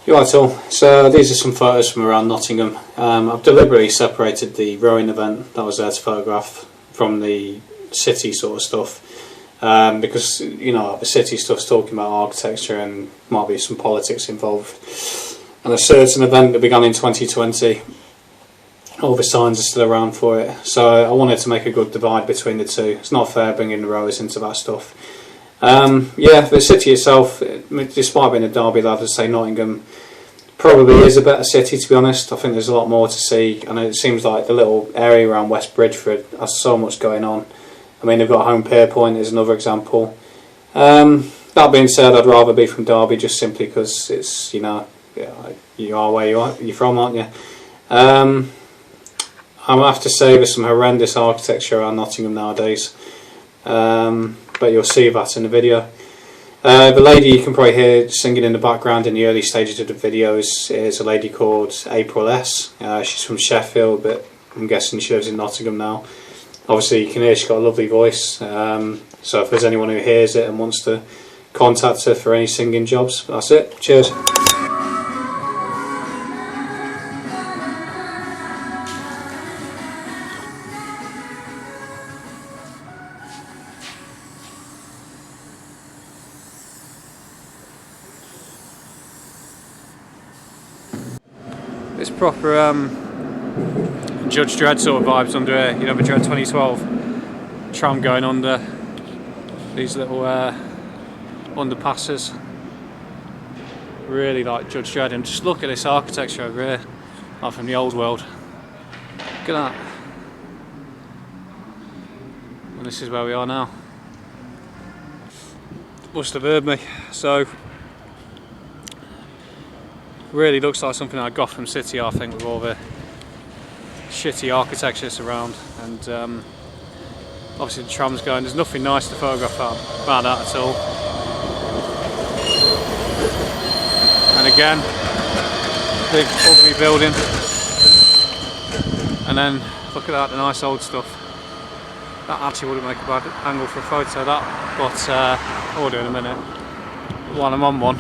You right, all. So these are some photos from around Nottingham. I've deliberately separated the rowing event that was there to photograph from the city sort of stuff, because the city stuff's talking about architecture and might be some politics involved. And a certain event that began in 2020, all the signs are still around for it. So I wanted to make a good divide between the two. It's not fair bringing the rowers into that stuff. The city itself, despite being a Derby lad, I'd say Nottingham probably is a better city, to be honest. I think there's a lot more to see, and it seems like the little area around West Bridgford has so much going on. I mean, they've got Home Pier Point is another example. That being said, I'd rather be from Derby just simply because it's, you are where you're from, aren't you? I have to say there's some horrendous architecture around Nottingham nowadays. But you'll see that in the video. The lady you can probably hear singing in the background in the early stages of the video is a lady called April S. She's from Sheffield, but I'm guessing she lives in Nottingham now. Obviously you can hear she's got a lovely voice, so if there's anyone who hears it and wants to contact her for any singing jobs, that's it. Cheers. It's proper Judge Dredd sort of vibes under here, the Dredd 2012 tram going under these little underpasses. Really like Judge Dredd, and just look at this architecture over here, like from the old world. Look at that. And this is where we are now. Must have heard me. So really looks like something like Gotham City, I think, with all the shitty architecture around, and obviously the tram's going. There's nothing nice to photograph about that at all. And again, big ugly building, and then look at that, the nice old stuff. That actually wouldn't make a bad angle for a photo, that, but I'll do in a minute. While I'm on one,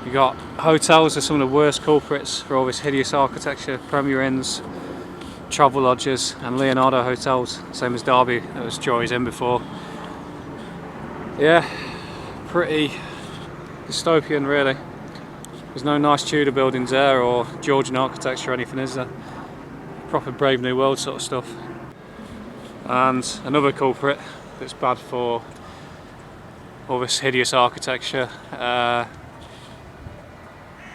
you got hotels are some of the worst culprits for all this hideous architecture. Premier Inns, Travel Lodges and Leonardo Hotels, same as Derby that was Joy's in before. Yeah, pretty dystopian really. There's no nice Tudor buildings there or Georgian architecture or anything, is there? Proper Brave New World sort of stuff. And another culprit that's bad for all this hideous architecture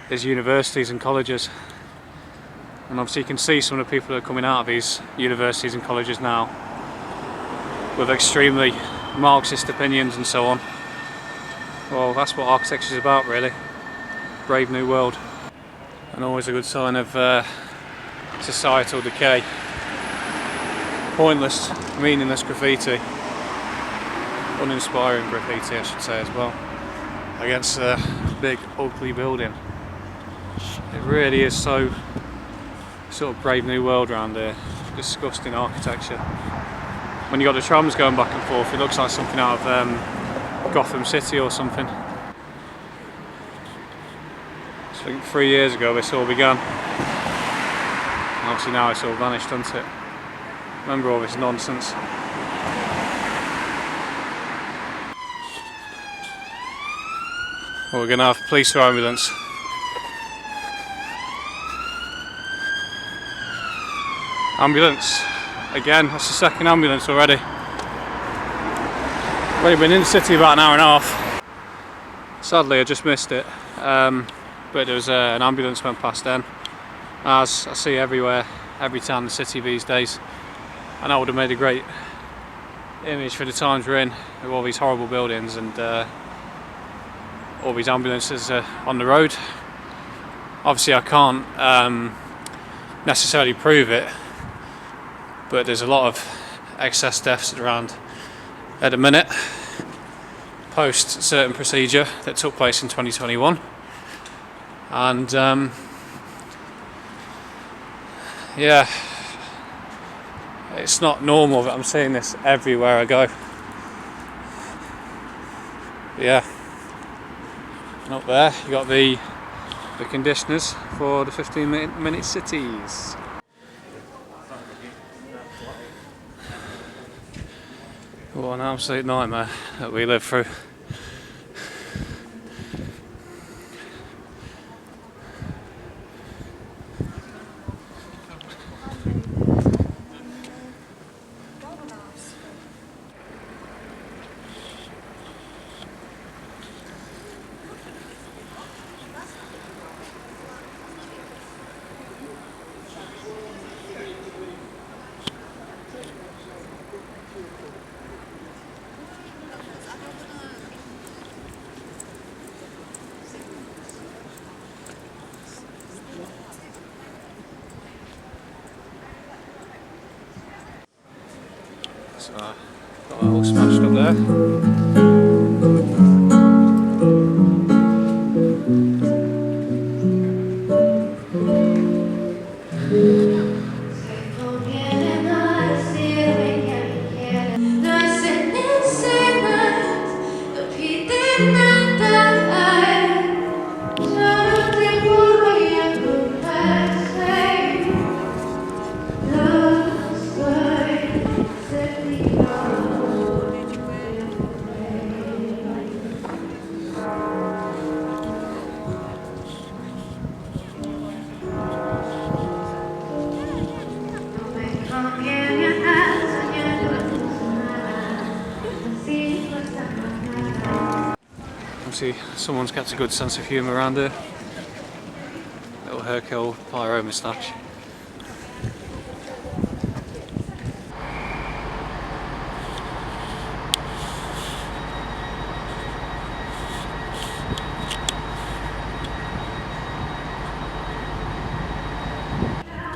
is universities and colleges. And obviously you can see some of the people that are coming out of these universities and colleges now with extremely Marxist opinions and so on. Well, that's what architecture is about really. Brave New World. And always a good sign of societal decay. Pointless, meaningless graffiti. Uninspiring graffiti, I should say, as well. Against a big ugly building. It really is so sort of Brave New World around here. Disgusting architecture. When you got the trams going back and forth, it looks like something out of Gotham City or something. So I think 3 years ago this all began. And obviously now it's all vanished, hasn't it? Remember all this nonsense. Well, we're going to have police or ambulance. Ambulance. Again, that's the second ambulance already. I've only been in the city about an hour and a half. Sadly, I just missed it. But there was an ambulance went past then. As I see everywhere, every town in the city these days. And that would have made a great image for the times we're in, with all these horrible buildings and all these ambulances on the road. Obviously I can't necessarily prove it, but there's a lot of excess deaths around at the minute, post certain procedure that took place in 2021. And yeah, it's not normal that I'm seeing this everywhere I go. Yeah, and up there you got the the conditioners for the 15-minute cities. What an absolute nightmare that we live through. So, got that all smashed up there. Obviously, someone's kept a good sense of humour around here. Little Hercule Pyro moustache.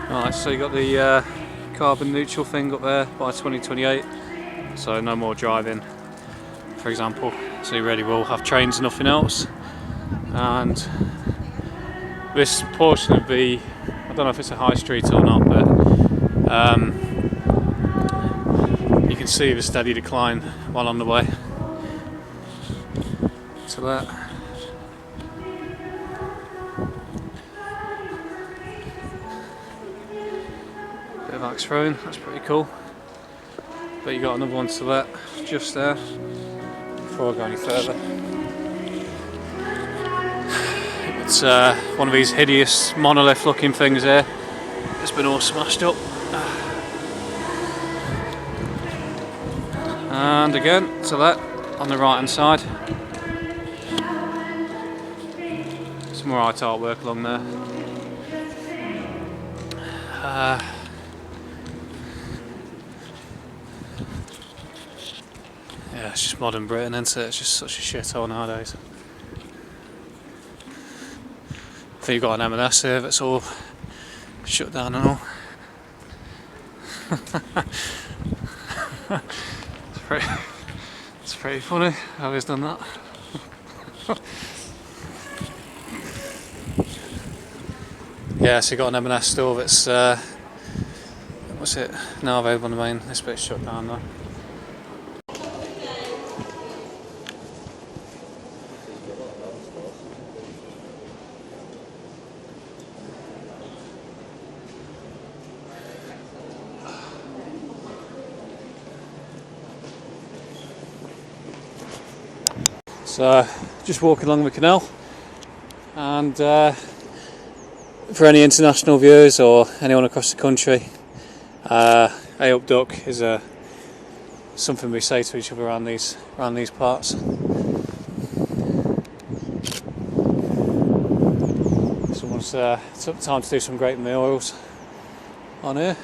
Right, so you got the carbon neutral thing up there by 2028, so no more driving, for example. So you really will have trains and nothing else. And this portion of the, I don't know if it's a high street or not, but you can see the steady decline while on the way to that. Bit of axe throwing, that's pretty cool. But you got another one to that just there before I go any further. It's one of these hideous monolith looking things here. It's been all smashed up. And again to that on the right hand side. Some more art artwork along there. Yeah, it's just modern Britain, isn't it? It's just such a shithole nowadays. I think you've got an M&S here that's all shut down and all. It's pretty funny how he's done that. Yeah, so you've got an M&S store that's what's it? Now available on the main. This bit's shut down though. So, just walking along the canal, and for any international viewers or anyone across the country, "Hey up duck" is something we say to each other around these parts. Someone's took time to do some great murals on here.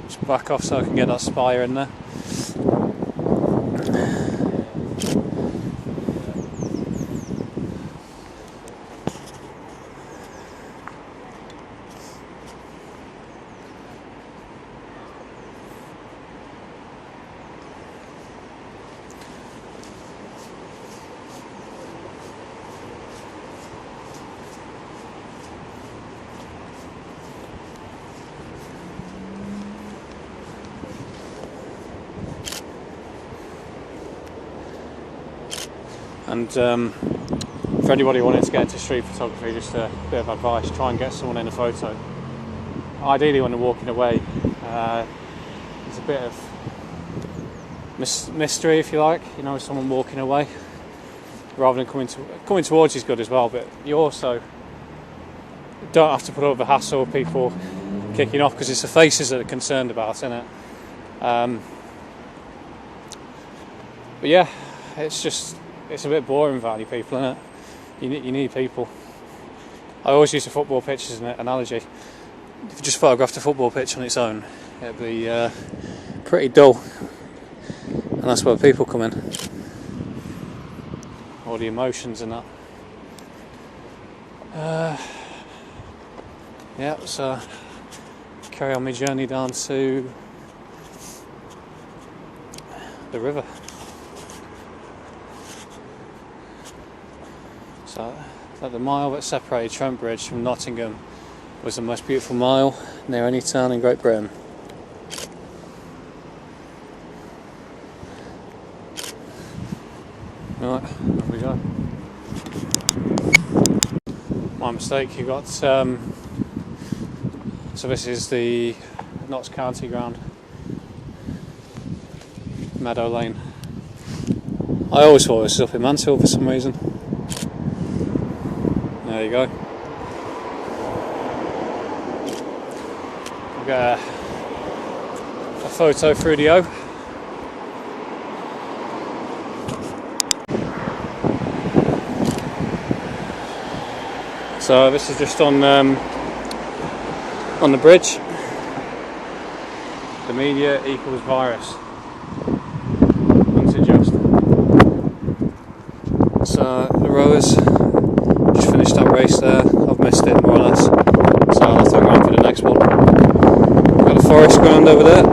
Just back off so I can get that spire in there. And for anybody wanting to get into street photography, just a bit of advice: try and get someone in a photo. Ideally, when they're walking away, there's a bit of mystery, if you like. You know, someone walking away, rather than coming towards you is good as well. But you also don't have to put up with the hassle of people kicking off, because it's the faces that they're concerned about, isn't it? But yeah, it's a bit boring without any people, isn't it? You need people. I always use the football pitch as an analogy. If you just photographed a football pitch on its own, it'd be pretty dull, and that's where people come in, all the emotions and that. Yeah, so carry on my journey down to the river. So that the mile that separated Trent Bridge from Nottingham was the most beautiful mile near any town in Great Britain. Right, there we go. My mistake, you got so this is the Notts County ground, Meadow Lane. I always thought it was up in Mansfield for some reason. There you go. We'll get a photo through the O. So this is just on the bridge. The media equals virus. Unsuggest. So the rowers just finished that race there. I've missed it more or less. So I'll have to go on for the next one. Got a forest ground over there.